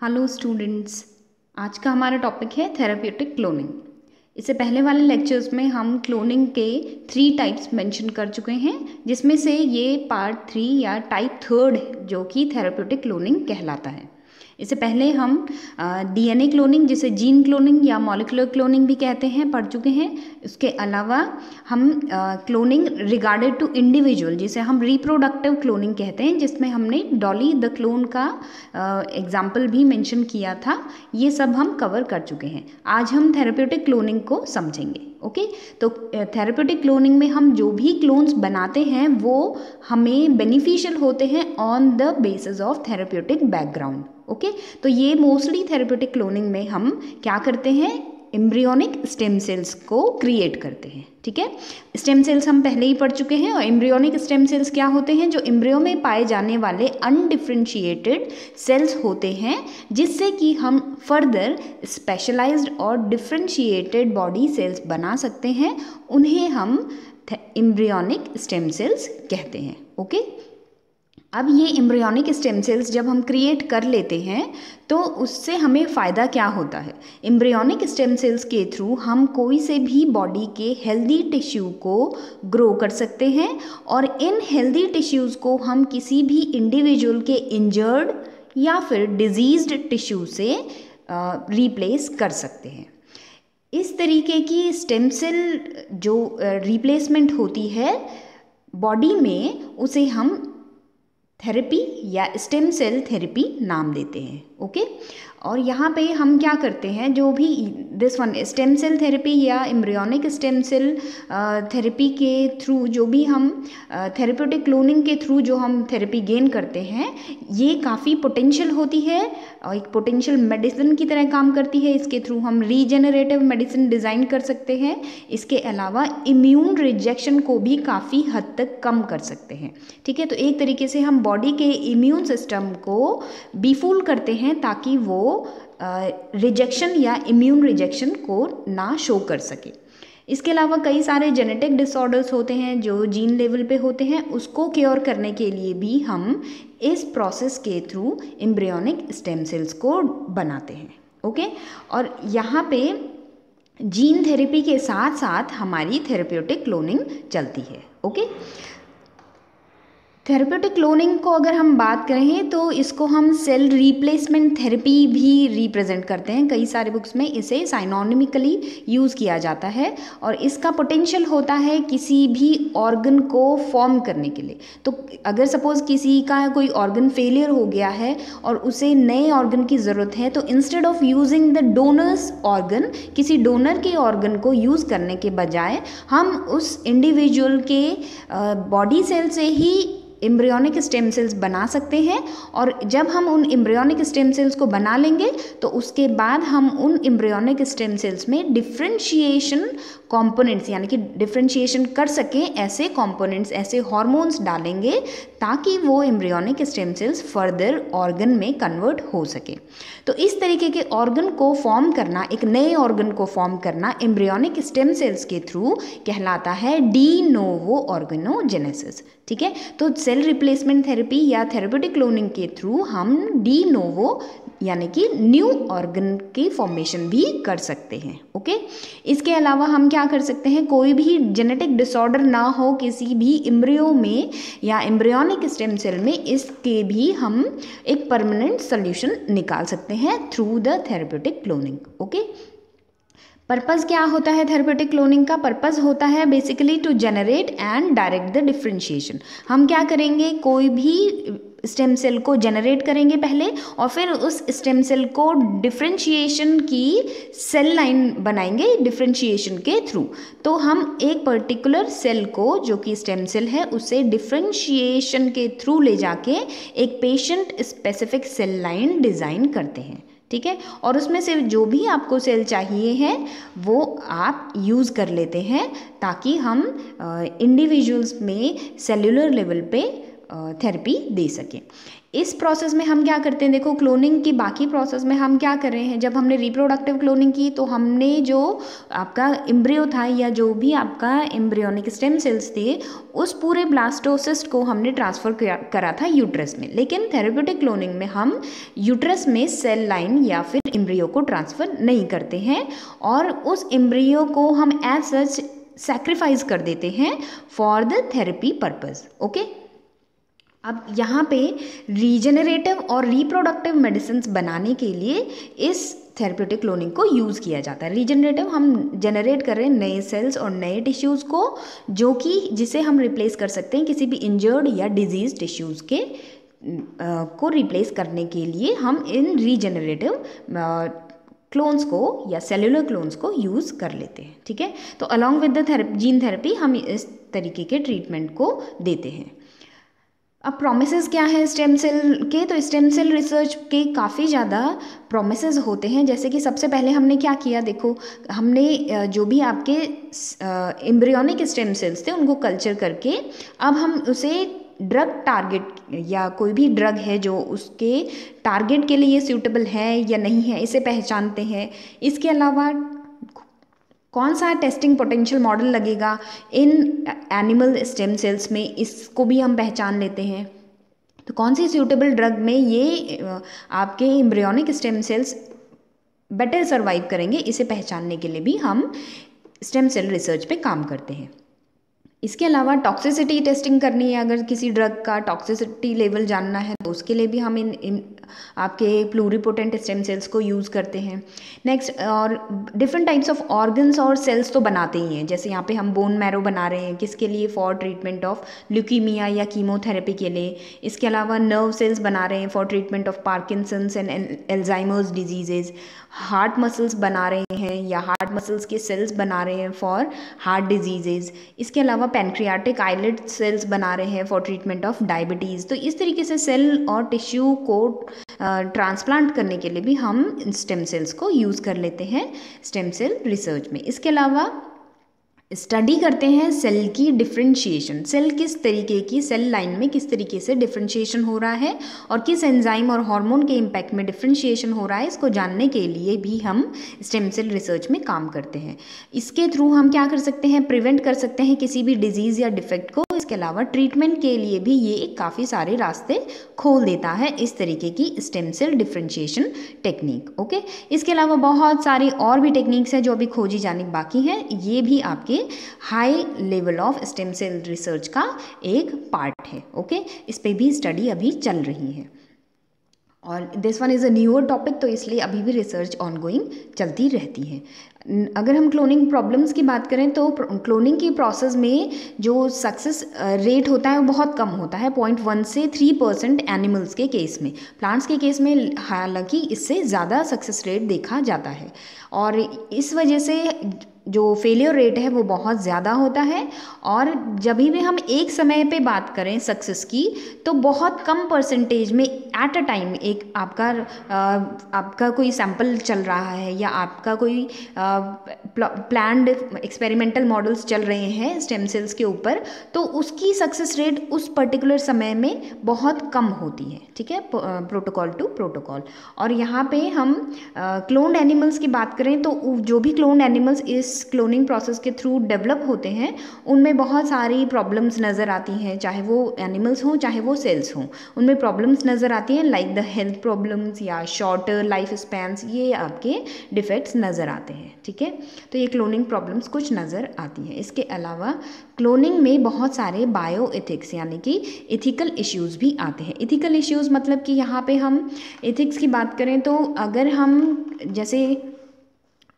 Hello students, आज का हमारा टॉपिक है थेराप्यूटिक क्लोनिंग। इससे पहले वाले लेक्चर्स में हम क्लोनिंग के 3 टाइप्स मेंशन कर चुके हैं, जिसमें से ये पार्ट 3 या टाइप 3 है जो कि थेराप्यूटिक क्लोनिंग कहलाता है। इससे पहले हम डीएनए क्लोनिंग, जिसे जीन क्लोनिंग या मॉलिक्यूलर क्लोनिंग भी कहते हैं, पढ़ चुके हैं। उसके अलावा हम क्लोनिंग रिगार्डेड टू इंडिविजुअल, जिसे हम रिप्रोडक्टिव क्लोनिंग कहते हैं, जिसमें हमने डॉली द क्लोन का एग्जाम्पल भी मेंशन किया था। ये सब हम कवर कर चुके हैं। आज हम थेराप्यूटिक क्लोनिंग को समझेंगे। ओके, तो थेराप्यूटिक क्लोनिंग में हम जो भी क्लोन्स बनाते हैं वो हमें बेनिफिशियल होते हैं on the basis of therapeutic background. Okay, तो ये मोस्टली थेराप्यूटिक क्लोनिंग में हम क्या करते हैं, एम्ब्रियोनिक स्टेम सेल्स को क्रिएट करते हैं। ठीक है, स्टेम सेल्स हम पहले ही पढ़ चुके हैं। और एम्ब्रियोनिक स्टेम सेल्स क्या होते हैं? जो एम्ब्रियो में पाए जाने वाले अनडिफ्रेंशिएटेड सेल्स होते हैं, जिससे कि हम फर्दर स्पेशलाइज्ड और डिफ्रेंशिएटेड बॉडी सेल्स बना सकते हैं। उन्हें हम एम्ब्रियोनिक स्टेम सेल्स कहते हैं। ओके, अब ये एम्ब्रियोनिक स्टेम सेल्स जब हम क्रिएट कर लेते हैं तो उससे हमें फ़ायदा क्या होता है? एम्ब्रियोनिक स्टेम सेल्स के थ्रू हम कोई से भी बॉडी के हेल्दी टिश्यू को ग्रो कर सकते हैं, और इन हेल्दी टिश्यूज़ को हम किसी भी इंडिविजुअल के इंजर्ड या फिर डिजीज्ड टिश्यू से रिप्लेस कर सकते हैं। इस तरीके की स्टेम सेल जो रिप्लेसमेंट होती है बॉडी में, उसे हम थेरेपी या स्टेम सेल थेरेपी नाम देते हैं। ओके, और यहाँ पे हम क्या करते हैं, जो भी this one stem cell therapy या एम्ब्रियोनिक स्टेम सेल थेरेपी के थ्रू जो भी हम थेरेप्यूटिक क्लोनिंग के थ्रू जो हम थेरेपी गेन करते हैं, ये काफ़ी पोटेंशियल होती है और एक पोटेंशियल मेडिसिन की तरह काम करती है। इसके थ्रू हम रीजेनरेटिव मेडिसिन डिज़ाइन कर सकते हैं। इसके अलावा इम्यून रिजेक्शन को भी काफ़ी हद तक कम कर सकते हैं। ठीक है, तो एक तरीके से हम बॉडी के इम्यून सिस्टम को बीफूल करते हैं ताकि वो रिजेक्शन या इम्यून रिजेक्शन को ना शो कर सके। इसके अलावा कई सारे जेनेटिक डिसऑर्डर्स होते हैं जो जीन लेवल पे होते हैं, उसको क्योर करने के लिए भी हम इस प्रोसेस के थ्रू एम्ब्रियोनिक स्टेम सेल्स को बनाते हैं। ओके, और यहाँ पे जीन थेरेपी के साथ साथ हमारी थेरेप्यूटिक क्लोनिंग चलती है। ओके, थेरेप्यूटिक क्लोनिंग को अगर हम बात करें तो इसको हम सेल रिप्लेसमेंट थेरेपी भी रिप्रेजेंट करते हैं। कई सारे बुक्स में इसे साइनोनिमिकली यूज़ किया जाता है, और इसका पोटेंशियल होता है किसी भी ऑर्गन को फॉर्म करने के लिए। तो अगर सपोज़ किसी का कोई ऑर्गन फेलियर हो गया है और उसे नए ऑर्गन की ज़रूरत है, तो instead of using the donors organ, किसी डोनर के ऑर्गन को यूज़ करने के बजाय हम उस इंडिविजुअल के बॉडी सेल से ही एम्ब्रियोनिक स्टेम सेल्स बना सकते हैं। और जब हम उन एम्ब्रियोनिक स्टेम सेल्स को बना लेंगे तो उसके बाद हम उन एम्ब्रियोनिक स्टेम सेल्स में डिफ्रेंशिएशन कंपोनेंट्स, यानी कि डिफ्रेंशिएशन कर सकें ऐसे कंपोनेंट्स, ऐसे हार्मोन्स डालेंगे ताकि वो embryonic stem cells further organ में कन्वर्ट हो सके। तो इस तरीके के ऑर्गन को फॉर्म करना, एक नए ऑर्गन को फॉर्म करना एम्ब्रियोनिक स्टेम सेल्स के थ्रू कहलाता है डी नोवो ऑर्गेनोजेनेसिस। ठीक है, तो सेल रिप्लेसमेंट थेरेपी या थेरेप्यूटिक क्लोनिंग के थ्रू हम डी नोवो यानी कि न्यू ऑर्गन की फॉर्मेशन भी कर सकते हैं। ओके, इसके अलावा हम क्या कर सकते हैं, कोई भी जेनेटिक डिसऑर्डर ना हो किसी भी एम्ब्रियो में या एम्ब्रियोनिक स्टेम सेल में, इसके भी हम एक परमानेंट सोल्यूशन निकाल सकते हैं through the therapeutic cloning. Okay, purpose क्या होता है थेरेप्यूटिक क्लोनिंग का? पर्पज़ होता है basically to generate and direct the differentiation. हम क्या करेंगे, कोई भी स्टेम सेल को जनरेट करेंगे पहले, और फिर उस स्टेम सेल को डिफ्रेंशिएशन की सेल लाइन बनाएंगे डिफ्रेंशिएशन के थ्रू। तो हम एक पर्टिकुलर सेल को, जो कि स्टेम सेल है, उसे डिफ्रेंशिएशन के थ्रू ले जाके एक patient specific cell line design करते हैं। ठीक है, और उसमें से जो भी आपको सेल चाहिए है वो आप यूज़ कर लेते हैं ताकि हम इंडिविजुअल्स में सेल्यूलर लेवल पे थेरेपी दे सकें। इस प्रोसेस में हम क्या करते हैं, देखो क्लोनिंग की बाकी प्रोसेस में हम क्या कर रहे हैं, जब हमने रिप्रोडक्टिव क्लोनिंग की तो हमने जो आपका एम्ब्रियो था या जो भी आपका एम्ब्रियोनिक स्टेम सेल्स थे उस पूरे ब्लास्टोसिस्ट को हमने ट्रांसफ़र करा था यूट्रस में। लेकिन थेरेप्यूटिक क्लोनिंग में हम यूट्रस में सेल लाइन या फिर एम्ब्रियो को ट्रांसफ़र नहीं करते हैं और उस एम्ब्रियो को हम एज सच सैक्रिफाइस कर देते हैं for the therapy purpose. Okay, अब यहाँ पे रीजेनरेटिव और रिप्रोडक्टिव मेडिसिन बनाने के लिए इस थेरेप्यूटिक क्लोनिंग को यूज़ किया जाता है। रीजेनरेटिव हम जनरेट कर रहे हैं नए सेल्स और नए टिश्यूज़ को, जो कि जिसे हम रिप्लेस कर सकते हैं किसी भी इंजर्ड या डिजीज टिश्यूज़ के को रिप्लेस करने के लिए हम इन रीजेनरेटिव क्लोन्स को या सेलुलर क्लोन्स को यूज़ कर लेते हैं। ठीक है, तो along with the gene therapy हम इस तरीके के ट्रीटमेंट को देते हैं। अब प्रोमिसेस क्या है स्टेम सेल के, तो स्टेम सेल रिसर्च के काफ़ी ज़्यादा प्रोमिसेस होते हैं। जैसे कि सबसे पहले हमने क्या किया, देखो हमने जो भी आपके एम्ब्रियोनिक स्टेम सेल्स थे उनको कल्चर करके अब हम उसे ड्रग टारगेट या कोई भी ड्रग है जो उसके टारगेट के लिए सूटेबल है या नहीं है इसे पहचानते हैं। इसके अलावा कौन सा टेस्टिंग पोटेंशियल मॉडल लगेगा इन एनिमल स्टेम सेल्स में, इसको भी हम पहचान लेते हैं। तो कौन सी सूटेबल ड्रग में ये आपके embryonic stem cells better survive करेंगे, इसे पहचानने के लिए भी हम स्टेम सेल रिसर्च पे काम करते हैं। इसके अलावा टॉक्सिसिटी टेस्टिंग करनी है, अगर किसी ड्रग का टॉक्सिसिटी लेवल जानना है तो उसके लिए भी हम इन आपके प्लूरिपोटेंट स्टेम सेल्स को यूज़ करते हैं। नेक्स्ट, और डिफरेंट टाइप्स ऑफ ऑर्गन्स और सेल्स तो बनाते ही हैं। जैसे यहाँ पे हम बोन मैरो बना रहे हैं, किसके लिए, फॉर ट्रीटमेंट ऑफ ल्यूकीमिया या कीमोथेरेपी के लिए। इसके अलावा नर्व सेल्स बना रहे हैं for treatment of Parkinson's and Alzheimer's diseases. Heart muscles बना रहे हैं या हार्ट मसल्स के सेल्स बना रहे हैं फॉर हार्ट डिजीजेज। इसके अलावा पैनक्रियाटिक आइलेट सेल्स बना रहे हैं फॉर ट्रीटमेंट ऑफ डायबिटीज़। तो इस तरीके से सेल और टिश्यू को ट्रांसप्लांट करने के लिए भी हम स्टेम सेल्स को यूज़ कर लेते हैं स्टेम सेल रिसर्च में। इसके अलावा स्टडी करते हैं सेल की डिफरेंशिएशन, सेल किस तरीके की सेल लाइन में किस तरीके से डिफरेंशिएशन हो रहा है और किस एंजाइम और हार्मोन के इम्पैक्ट में डिफरेंशिएशन हो रहा है, इसको जानने के लिए भी हम स्टेम सेल रिसर्च में काम करते हैं। इसके थ्रू हम क्या कर सकते हैं, प्रिवेंट कर सकते हैं किसी भी डिजीज़ या डिफेक्ट को। इसके अलावा ट्रीटमेंट के लिए भी ये काफ़ी सारे रास्ते खोल देता है इस तरीके की stem cell differentiation technique. Okay, इसके अलावा बहुत सारी और भी टेक्निक्स हैं जो अभी खोजी जानी बाकी हैं। ये भी आपके high level of stem cell research का एक पार्ट है। ओके, इस पे भी स्टडी अभी चल रही है और this one is a newer topic, तो इसलिए अभी भी रिसर्च ऑनगोइंग चलती रहती है। अगर हम क्लोनिंग प्रॉब्लम्स की बात करें तो क्लोनिंग की प्रोसेस में जो सक्सेस रेट होता है वो बहुत कम होता है, 0.1 से 3% एनिमल्स के केस में। प्लांट्स के केस में हालांकि इससे ज़्यादा सक्सेस रेट देखा जाता है और इस वजह से जो फेलियर रेट है वो बहुत ज़्यादा होता है। और जब भी हम एक समय पे बात करें सक्सेस की तो बहुत कम परसेंटेज में एट अ टाइम एक आपका कोई सैंपल चल रहा है या आपका कोई प्लान्ड एक्सपेरिमेंटल मॉडल्स चल रहे हैं स्टेम सेल्स के ऊपर, तो उसकी सक्सेस रेट उस पर्टिकुलर समय में बहुत कम होती है। ठीक है, प्रोटोकॉल टू प्रोटोकॉल। और यहाँ पे हम क्लोन्ड एनिमल्स की बात करें तो जो भी क्लोन्ड एनिमल्स इस क्लोनिंग प्रोसेस के थ्रू डेवलप होते हैं उनमें बहुत सारी प्रॉब्लम्स नज़र आती हैं, चाहे वो एनिमल्स हों चाहे वो सेल्स हों, उनमें प्रॉब्लम्स नज़र आती हैं लाइक द हेल्थ प्रॉब्लम्स या शॉर्टर लाइफ स्पैन्स, ये आपके डिफेक्ट्स नज़र आते हैं। ठीक है, तो ये क्लोनिंग प्रॉब्लम्स कुछ नज़र आती हैं। इसके अलावा क्लोनिंग में बहुत सारे बायो एथिक्स यानी कि इथिकल इश्यूज़ भी आते हैं। इथिकल इश्यूज़ मतलब कि यहाँ पे हम एथिक्स की बात करें तो अगर हम जैसे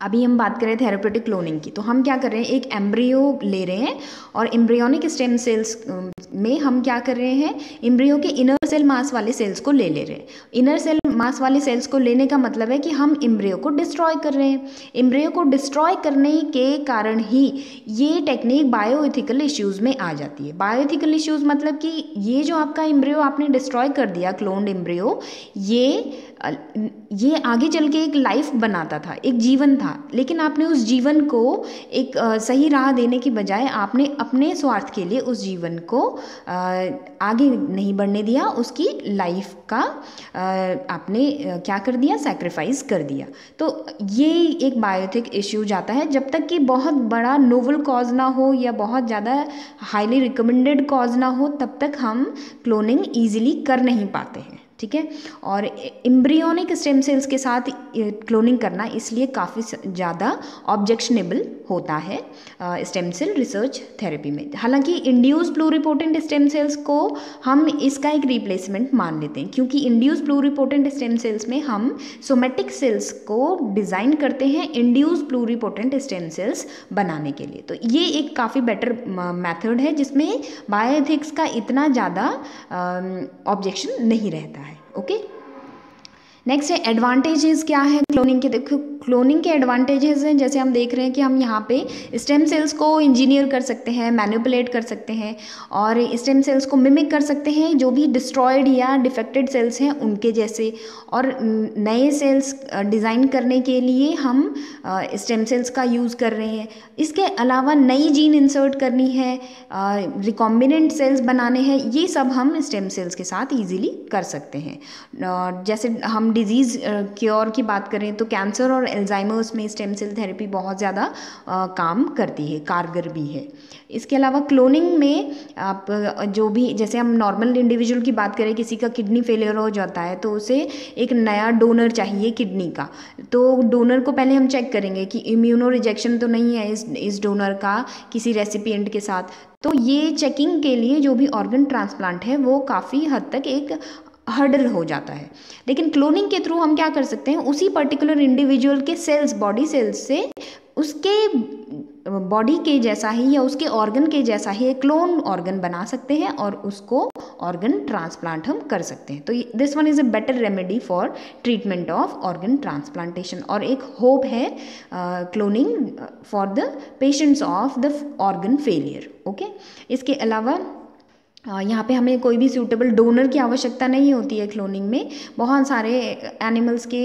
अभी हम बात करें थेरेप्यूटिक क्लोनिंग की, तो हम क्या कर रहे हैं, एक एम्ब्रियो ले रहे हैं और एम्ब्रियोनिक स्टेम सेल्स में हम क्या कर रहे हैं, एम्ब्रियो के इनर सेल मास वाले सेल्स को ले रहे हैं। इनर सेल मास वाले सेल्स को लेने का मतलब है कि हम एम्ब्रियो को डिस्ट्रॉय कर रहे हैं। एम्ब्रियो को डिस्ट्रॉय करने के कारण ही ये टेक्निक बायोएथिकल इश्यूज़ में आ जाती है। बायोएथिकल इश्यूज़ मतलब कि ये जो आपका एम्ब्रियो आपने डिस्ट्रॉय कर दिया, क्लोन्ड एम्ब्रियो, ये आगे चल के एक लाइफ बनाता था, एक जीवन था, लेकिन आपने उस जीवन को एक सही राह देने की बजाय आपने अपने स्वार्थ के लिए उस जीवन को आगे नहीं बढ़ने दिया, उसकी लाइफ का आपने क्या कर दिया, सैक्रिफाइस कर दिया। तो ये एक बायोएथिक इश्यू जाता है। जब तक कि बहुत बड़ा नोवल कॉज ना हो या बहुत ज़्यादा हाईली रिकमेंडेड कॉज ना हो, तब तक हम क्लोनिंग ईजिली कर नहीं पाते हैं, ठीक है। और एम्ब्रियोनिक स्टेम सेल्स के साथ क्लोनिंग करना इसलिए काफ़ी ज़्यादा ऑब्जेक्शनेबल होता है स्टेम सेल रिसर्च थेरेपी में। हालांकि इंड्यूस प्लूरिपोटेंट स्टेम सेल्स को हम इसका एक रिप्लेसमेंट मान लेते हैं, क्योंकि इंड्यूस प्लूरिपोटेंट स्टेम सेल्स में हम सोमेटिक सेल्स को डिज़ाइन करते हैं इंड्यूस प्लूरिपोटेंट स्टेम सेल्स बनाने के लिए। तो ये एक काफ़ी बेटर मेथड है जिसमें बायोएथिक्स का इतना ज़्यादा ऑब्जेक्शन नहीं रहता है। ओके, नेक्स्ट है एडवांटेजेस क्या है क्लोनिंग के। देखो क्लोनिंग के एडवांटेजेस हैं, जैसे हम देख रहे हैं कि हम यहाँ पे स्टेम सेल्स को इंजीनियर कर सकते हैं, मैनिपुलेट कर सकते हैं और स्टेम सेल्स को मिमिक कर सकते हैं जो भी डिस्ट्रॉयड या डिफेक्टेड सेल्स हैं उनके जैसे, और नए सेल्स डिज़ाइन करने के लिए हम स्टेम सेल्स का यूज़ कर रहे हैं। इसके अलावा नई जीन इंसर्ट करनी है, रिकॉम्बिनेंट सेल्स बनाने हैं, ये सब हम स्टेम सेल्स के साथ ईजिली कर सकते हैं। जैसे हम डिजीज़ क्योर की बात करें तो कैंसर और एल्जाइमर्स में स्टेम सेल थेरेपी बहुत ज़्यादा काम करती है, कारगर भी है। इसके अलावा क्लोनिंग में आप जो भी, जैसे हम नॉर्मल इंडिविजुअल की बात करें, किसी का किडनी फेलियर हो जाता है तो उसे एक नया डोनर चाहिए किडनी का, तो डोनर को पहले हम चेक करेंगे कि इम्यूनो रिजेक्शन तो नहीं है इस डोनर का किसी रेसिपिएंट के साथ। तो ये चेकिंग के लिए जो भी ऑर्गन ट्रांसप्लांट है वो काफ़ी हद तक एक हर्डल हो जाता है। लेकिन क्लोनिंग के थ्रू हम क्या कर सकते हैं, उसी पर्टिकुलर इंडिविजुअल के सेल्स, बॉडी सेल्स से उसके बॉडी के जैसा ही या उसके ऑर्गन के जैसा ही एक क्लोन ऑर्गन बना सकते हैं और उसको ऑर्गन ट्रांसप्लांट हम कर सकते हैं। तो this one is a better remedy for treatment of organ transplantation, और एक होप है cloning for the patients of the organ failure. Okay, इसके अलावा यहाँ पे हमें कोई भी सूटेबल डोनर की आवश्यकता नहीं होती है क्लोनिंग में। बहुत सारे एनिमल्स के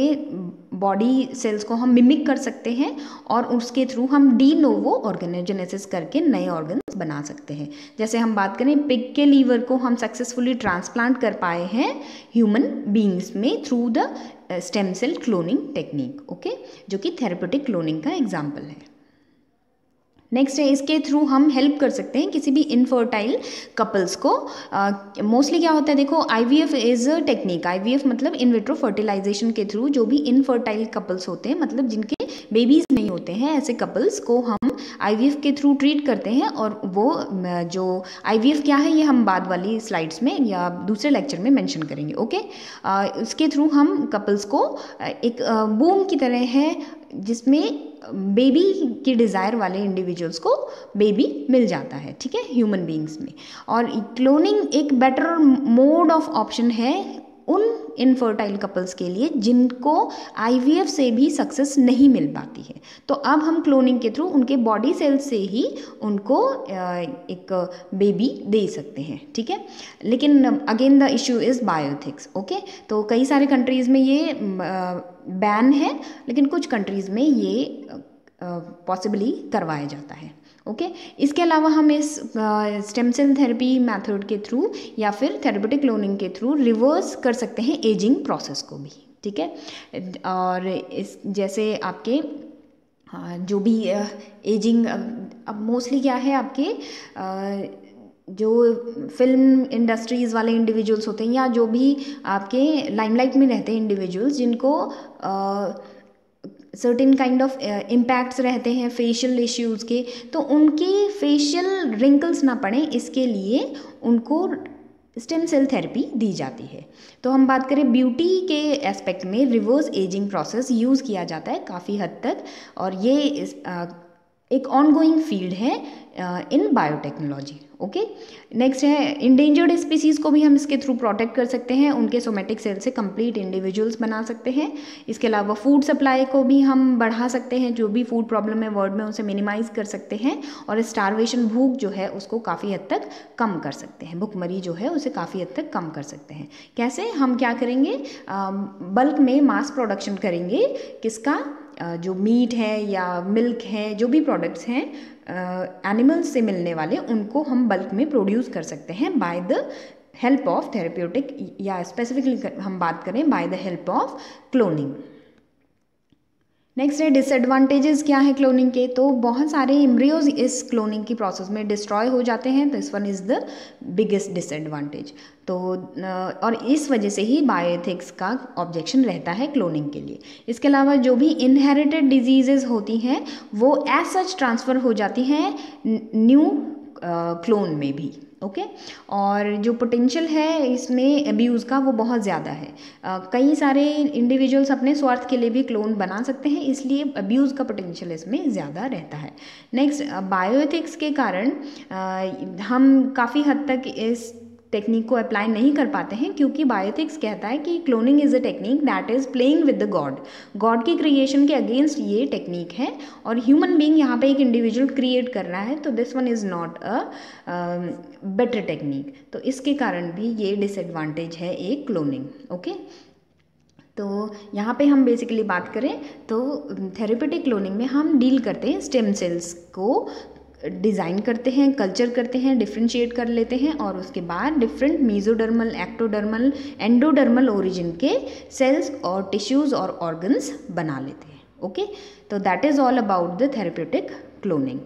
बॉडी सेल्स को हम मिमिक कर सकते हैं और उसके थ्रू हम डी नोवो ऑर्गेनोजेनेसिस करके नए ऑर्गन्स बना सकते हैं। जैसे हम बात करें पिग के लीवर को हम सक्सेसफुली ट्रांसप्लांट कर पाए हैं ह्यूमन बींग्स में through the stem cell cloning technique, okay, जो कि थेरेप्यूटिक क्लोनिंग का एग्जाम्पल है। नेक्स्ट है, इसके थ्रू हम हेल्प कर सकते हैं किसी भी इनफर्टाइल कपल्स को। मोस्टली क्या होता है, देखो IVF is a technique. IVF मतलब इन विट्रो फर्टिलाइजेशन के थ्रू जो भी इनफर्टाइल कपल्स होते हैं, मतलब जिनके बेबीज़ नहीं होते हैं, ऐसे कपल्स को हम आईवीएफ के थ्रू ट्रीट करते हैं। और वो जो आईवीएफ क्या है ये हम बाद वाली स्लाइड्स में या दूसरे लेक्चर में मेंशन करेंगे। ओके, इसके थ्रू हम कपल्स को एक बूम की तरह है जिसमें बेबी की डिज़ायर वाले इंडिविजुअल्स को बेबी मिल जाता है, ठीक है, ह्यूमन बींग्स में। और क्लोनिंग एक बेटर मोड ऑफ ऑप्शन है उन इनफर्टाइल कपल्स के लिए जिनको आईवीएफ से भी सक्सेस नहीं मिल पाती है। तो अब हम क्लोनिंग के थ्रू उनके बॉडी सेल्स से ही उनको एक बेबी दे सकते हैं, ठीक है। लेकिन again the issue is bioethics. Okay, तो कई सारे कंट्रीज़ में ये बैन है, लेकिन कुछ कंट्रीज़ में ये पॉसिबली करवाया जाता है। ओके, इसके अलावा हम इस स्टेम सेल थेरेपी मेथड के थ्रू या फिर थेरेप्यूटिक क्लोनिंग के थ्रू रिवर्स कर सकते हैं एजिंग प्रोसेस को भी, ठीक है। और इस जैसे आपके जो भी एजिंग, अब मोस्टली क्या है आपके जो फिल्म इंडस्ट्रीज़ वाले इंडिविजुअल्स होते हैं या जो भी आपके लाइमलाइट में रहते हैं इंडिविजुअल्स जिनको सर्टेन काइंड ऑफ इम्पैक्ट्स रहते हैं फेशियल इश्यूज़ के, तो उनके फेशियल रिंकल्स ना पड़े इसके लिए उनको स्टेम सेल थेरेपी दी जाती है। तो हम बात करें ब्यूटी के एस्पेक्ट में रिवर्स एजिंग प्रोसेस यूज़ किया जाता है काफ़ी हद तक, और ये एक ऑनगोइंग फील्ड है इन बायोटेक्नोलॉजी। ओके, नेक्स्ट है इंडेंजर्ड स्पीसीज़ को भी हम इसके थ्रू प्रोटेक्ट कर सकते हैं, उनके सोमेटिक सेल से कंप्लीट इंडिविजुअल्स बना सकते हैं। इसके अलावा फूड सप्लाई को भी हम बढ़ा सकते हैं, जो भी फूड प्रॉब्लम है वर्ल्ड में उसे मिनिमाइज कर सकते हैं, और स्टारवेशन भूख जो है उसको काफ़ी हद तक कम कर सकते हैं, भुखमरी जो है उसे काफ़ी हद तक कम कर सकते हैं। कैसे? हम क्या करेंगे, बल्क में मास प्रोडक्शन करेंगे, किसका, जो मीट है या मिल्क है, जो भी प्रोडक्ट्स हैं एनिमल्स से मिलने वाले, उनको हम बल्क में प्रोड्यूस कर सकते हैं by the help of therapeutic, या स्पेसिफिकली हम बात करें by the help of cloning. Next है डिसएडवांटेजेस क्या है क्लोनिंग के। तो बहुत सारे एम्ब्रियोज इस क्लोनिंग की प्रोसेस में डिस्ट्रॉय हो जाते हैं, तो इस one is the biggest disadvantage. तो और इस वजह से ही बायोएथिक्स का ऑब्जेक्शन रहता है क्लोनिंग के लिए। इसके अलावा जो भी इनहेरिटेड डिजीजेज होती हैं वो एज सच ट्रांसफ़र हो जाती हैं न्यू क्लोन में भी। ओके, और जो पोटेंशियल है इसमें अब्यूज़ का वो बहुत ज़्यादा है। कई सारे इंडिविजुअल्स अपने स्वार्थ के लिए भी क्लोन बना सकते हैं, इसलिए अब्यूज़ का पोटेंशियल इसमें ज़्यादा रहता है। नेक्स्ट, बायोएथिक्स के कारण हम काफ़ी हद तक इस टेक्निक को अप्लाई नहीं कर पाते हैं, क्योंकि बायोएथिक्स कहता है कि cloning is a technique that is playing with the God, God की क्रिएशन के अगेंस्ट ये टेक्निक है, और ह्यूमन बीइंग यहाँ पे एक इंडिविजुअल क्रिएट कर रहा है, तो this one is not a better technique. तो इसके कारण भी ये डिसएडवांटेज है एक क्लोनिंग। ओके, तो यहाँ पे हम बेसिकली बात करें तो थेरेप्यूटिक क्लोनिंग में हम डील करते हैं स्टेम सेल्स को डिज़ाइन करते हैं, कल्चर करते हैं, डिफ्रेंशिएट कर लेते हैं, और उसके बाद different mesodermal, ectodermal, endodermal origin के सेल्स और टिश्यूज़ और ऑर्गन्स बना लेते हैं। ओके, तो that is all about the therapeutic cloning.